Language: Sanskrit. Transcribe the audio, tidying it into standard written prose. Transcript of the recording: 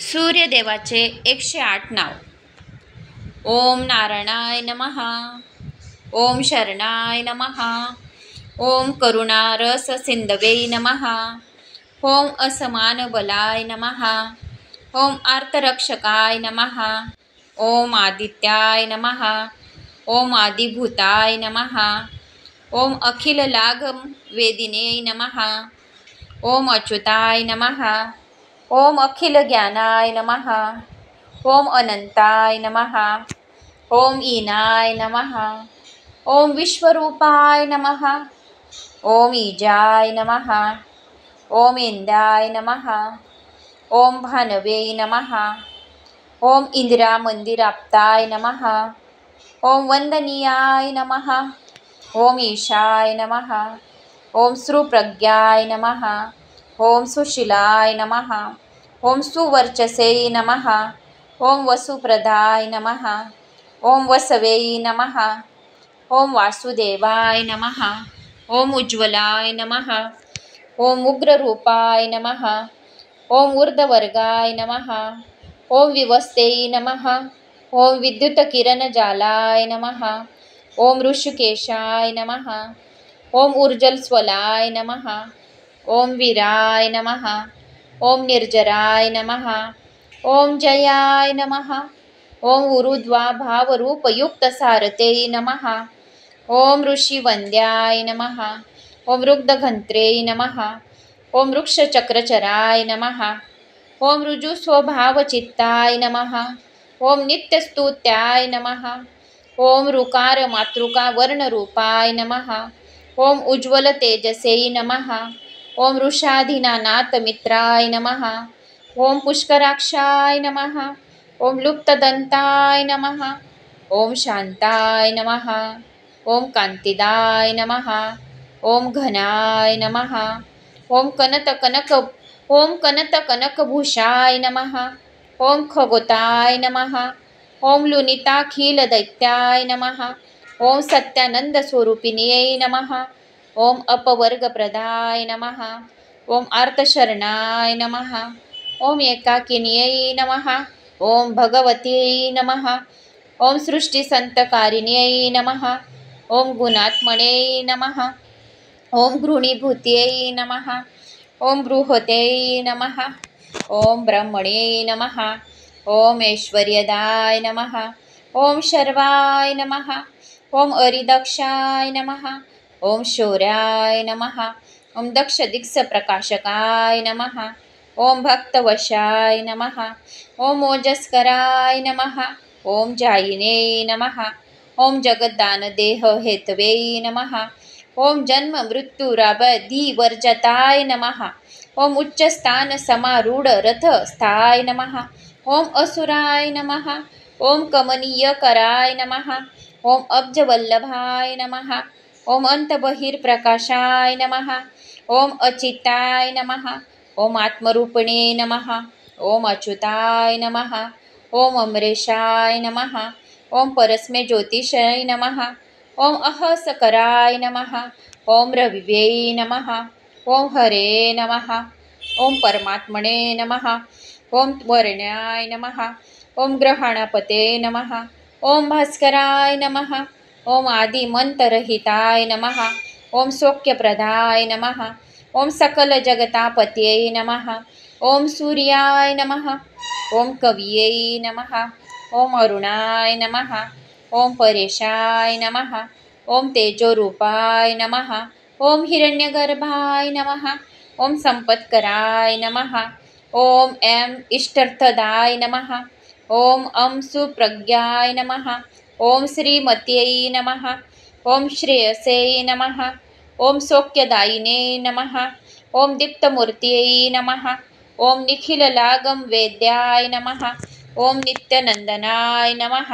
सूर्यदेवाचे 108 नाव. ओम नारायणाय नमः. ओम शरणाय नमः. ओम करुणारस सिंधवे नमः. ओम असमान बलाय नमः. ओम आर्तरक्षकाय नमः. ओम आदित्याय नमः. ओम आदिभूताय नमः. ओम अखिल लाघम वेदिने नमः. ओम अच्युताय नमः. ओम अखिल ज्ञानाय नमः. ओम अनंताय नमः. ओम ईनाय नमः. ओम विश्वरूपाय नमः. ओम ईजाय नमः. ओम इंद्राय नमः. ओम भानवे नमः. ओम इंदिरा मंदिराप्ताय नमः. ओम वंदनीयाय नमः. ओम ईशाय नमः. ओम सुप्रज्ञाय नमः. ओम सुशीलाय नमः. ओम सुवर्चसे नमः. ओम वसुप्रदाय नमः. ओम वसवे नमः. ओम वासुदेवाय नमः. ओम उज्ज्वलाय नमः. ओम उग्ररूपाय नमः. ओम ऊर्ध्ववर्गाय नमः. ओम विवस्ते नमः. ओम विद्युतकिरणजालाय नमः. ओम ऋषिकेशाय नमः. ओम ऊर्जलस्वलाय नमः. ओम वीराय नमः. ओम निर्जराय नमः. ओम जयाय नमः. ओम ऊर्ध्वा भावरूपयुक्त सारते नमः. ओम ऋषिवंद्याय नमः. ओम रुग्धघंत्रे नमः. ओम वृक्षचक्रचराय नमः. ओम ऋजुस्वभावचित्ताय नमः. ओम नित्यस्तुत्याय नमः. ओम ऋकार मातृका वर्णरूपाय नमः. ओम उज्ज्वल तेजसे नमः. ओम वृषाधिनानाथ मित्राय नमः. ओम पुष्कराक्षाय नमः. ओम लुप्तदंताय नमः. ओम शांताय नमः. ओम कांतिदाय नमः. ओम घनाय नमः. ओम कनकभूषाय नमः. ओम खगोताय नमः. ओम लुनिताखिल दैत्याय नमः. ओम सत्यानंद स्वरूपिण्यै नमः. ओम अपवर्गप्रदाय नमः. ओम आर्तशरणाय नमः. ओम एकाकिन्यै नमः. ओम भगवत्यै नमः. ओम सृष्टिसंतकारिण्यै नमः. ओम गुणात्मने नमः. ओम घृणीभूत्यै नमः. ओम बृहते नमः. ओम ब्रह्मणे नमः. ओम ऐश्वर्यदाय नमः. ओम शर्वाय नमः. ओम अरिदक्षाय नमः. ओम शौर्याय नमः. ओम दक्ष दिक्ष प्रकाशकाय नमः. ओम भक्तवशाय नमः. ओम ओजस्कराय नमः. ओम जायिने नमः. ओम जगद्दान देह हेतवे नमः. ओम जन्म मृत्युराबधी वर्जताय नमः. ओम उच्चस्थान समारूढ रथ स्थाय नमः. ओम असुराय नमः. ओम कमनीयकराय नमः. ओम अब्जवल्लभाय नमः. ओम अंतबहिर्प्रकाशाय नमः. ओम अचिताय नमः. ओम आत्मरूपिणे नमः. ओम अच्युताय नमः. ओम अमरेशाय नमः. ओम परस्मै ज्योतिषाय नमः. ओम अहसकराय नमः. ओम रविवे नमः. ओम हरे नमः. ओम परमात्मने नमः. ओम वर्ण्याय नमः. ओम ग्रहणपते नमः. ओम भास्कराय नमः. ओम आदिमंतरहिताय नमः. ओम सौख्यप्रदाय नमः. ओम सकल जगतापत्यै नमः. ओम सूर्याय नमः. ओम कविये नमः. ओम अरुणाय नमः. ओम परेशाय नमः. ओम तेजोरूपाय नमः. ओम हिरण्यगर्भाय नमः. ओम संपत्कराय नमः. ओम एम इष्टर्थदाय नमः. ओम सुप्रज्ञाय नमः. ओम श्रीमत्यै नमः. ओम श्रेयसे नमः. ओम सौख्यदायिने नमः. ओम दीप्तमूर्त्यै नमः. ओम निखिललागम वेद्याय नमः. ओम नित्यानंदनाय नमः.